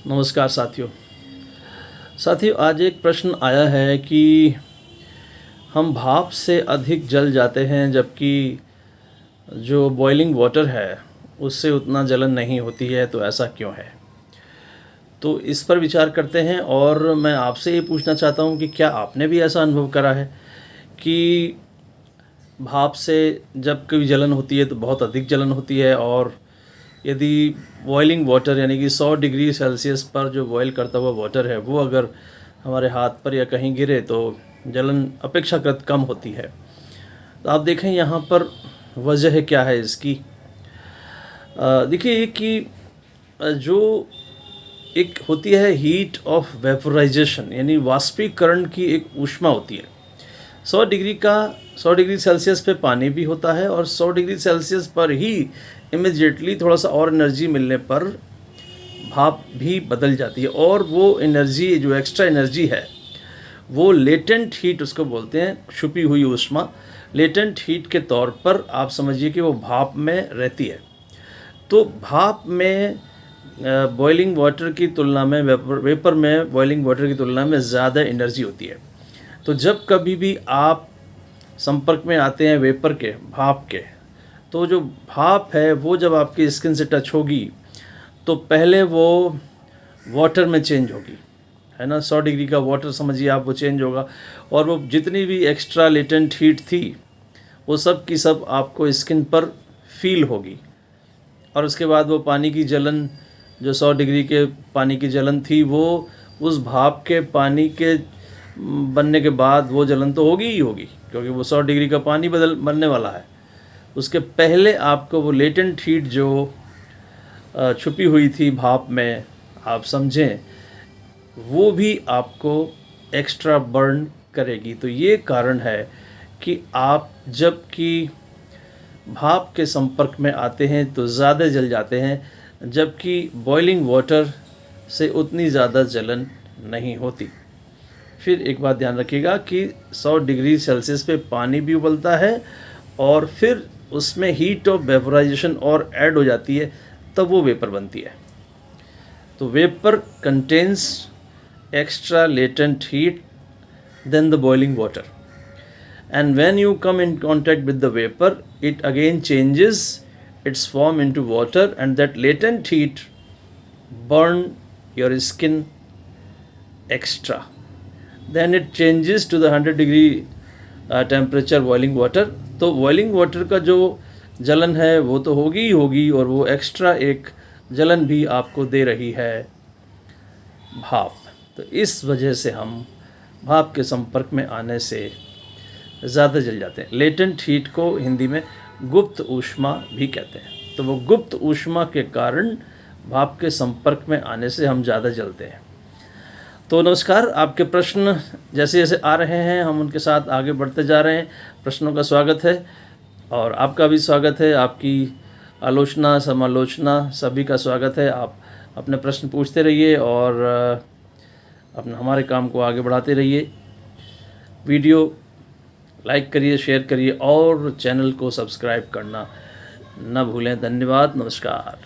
नमस्कार साथियों, आज एक प्रश्न आया है कि हम भाप से अधिक जल जाते हैं जबकि जो बॉइलिंग वाटर है उससे उतना जलन नहीं होती है, तो ऐसा क्यों है। तो इस पर विचार करते हैं और मैं आपसे ये पूछना चाहता हूँ कि क्या आपने भी ऐसा अनुभव करा है कि भाप से जब कभी जलन होती है तो बहुत अधिक जलन होती है, और यदि बॉइलिंग वाटर यानी कि 100 डिग्री सेल्सियस पर जो बॉयल करता हुआ वाटर है वो अगर हमारे हाथ पर या कहीं गिरे तो जलन अपेक्षाकृत कम होती है। तो आप देखें यहाँ पर वजह क्या है इसकी। देखिए कि जो एक होती है हीट ऑफ वेपोराइजेशन यानी वाष्पीकरण की एक ऊष्मा होती है। 100 डिग्री सेल्सियस पे पानी भी होता है और 100 डिग्री सेल्सियस पर ही इमिडिएटली थोड़ा सा और एनर्जी मिलने पर भाप भी बदल जाती है, और वो एनर्जी जो एक्स्ट्रा एनर्जी है वो लेटेंट हीट उसको बोलते हैं, छुपी हुई ऊष्मा। लेटेंट हीट के तौर पर आप समझिए कि वो भाप में रहती है। तो भाप में बॉइलिंग वाटर की तुलना में वेपर में बॉइलिंग वाटर की तुलना में ज़्यादा एनर्जी होती है। तो जब कभी भी आप संपर्क में आते हैं वेपर के, भाप के, तो जो भाप है वो जब आपकी स्किन से टच होगी तो पहले वो वाटर में चेंज होगी, है ना। 100 डिग्री का वाटर समझिए आप, वो चेंज होगा और वो जितनी भी एक्स्ट्रा लेटेंट हीट थी वो सब की सब आपको स्किन पर फील होगी। और उसके बाद वो पानी की जलन, जो 100 डिग्री के पानी की जलन थी, वो उस भाप के पानी के बनने के बाद वो जलन तो होगी ही होगी, क्योंकि वो 100 डिग्री का पानी बनने वाला है। उसके पहले आपको वो लेटेंट हीट जो छुपी हुई थी भाप में, आप समझें, वो भी आपको एक्स्ट्रा बर्न करेगी। तो ये कारण है कि आप जब कि भाप के संपर्क में आते हैं तो ज़्यादा जल जाते हैं, जबकि बॉइलिंग वाटर से उतनी ज़्यादा जलन नहीं होती। फिर एक बात ध्यान रखिएगा कि 100 डिग्री सेल्सियस पे पानी भी उबलता है और फिर उसमें हीट ऑफ वेपोराइजेशन और ऐड हो जाती है, तब वो वेपर बनती है। तो vapour contains extra latent heat then the boiling water, and when you come in contact with the vapor, it again changes its form into water, and that latent heat burn your skin extra. Then it changes to the 100 degree temperature boiling water. तो boiling water का जो जलन है वो तो होगी ही होगी, और वो एक्स्ट्रा एक जलन भी आपको दे रही है भाप। तो इस वजह से हम भाप के संपर्क में आने से ज़्यादा जल जाते हैं। लेटेंट हीट को हिंदी में गुप्त ऊष्मा भी कहते हैं। तो वो गुप्त ऊष्मा के कारण भाप के संपर्क में आने से हम ज़्यादा जलते हैं। तो नमस्कार, आपके प्रश्न जैसे जैसे आ रहे हैं हम उनके साथ आगे बढ़ते जा रहे हैं। प्रश्नों का स्वागत है और आपका भी स्वागत है, आपकी आलोचना समालोचना सभी का स्वागत है। आप अपने प्रश्न पूछते रहिए और अपने हमारे काम को आगे बढ़ाते रहिए। वीडियो लाइक करिए, शेयर करिए और चैनल को सब्सक्राइब करना न भूलें। धन्यवाद, नमस्कार।